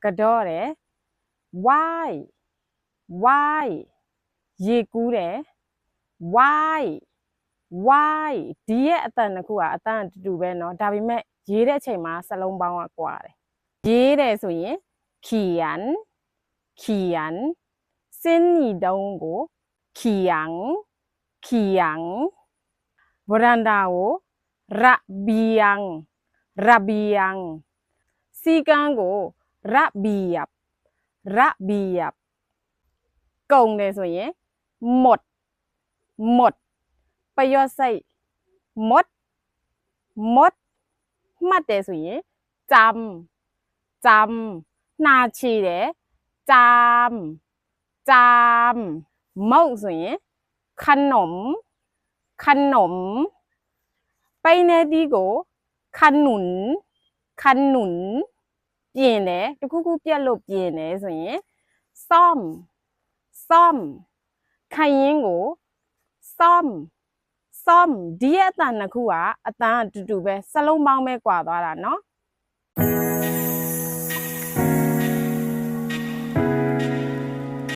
ကတော့တယ် why why ရေကူးတယ် why why ဒီရဲ့အတန်တစ်ခုကအတန်အတူတူပဲเนาะဒါပေမဲ့ရေးတဲ့အချိန်မှာစလုံးပေါင်းကကွာတယ်ရေးတယ်ဆိုရင် khian khian စင်းနီတုံးကို khiang khiang ဗရန်ဒါကို rabiang rabiang စီကန်းကို rabiap rabiap ကုန်တယ်ဆိုရင် หมดหมด ပယောစိတ် หมดหมด မှတ်တယ်ဆိုရင် จำจำနှာချေတယ် จามจามမုတ်ဆိုရင် ขนมขนม ပိနေတီးကို ขนุนขนุน ပြင်တယ်တခုခုပြက်လို့ပြင်တယ်ဆိုရင် ซ่อมซ่อม ခိုင်ရင်ကို ซ่อมซ่อมဒီရဲ့အတန်နှစ်ခုကအတန်အတူတူပဲစလုံးပေါင်းပဲကွာသွားတာเนาะ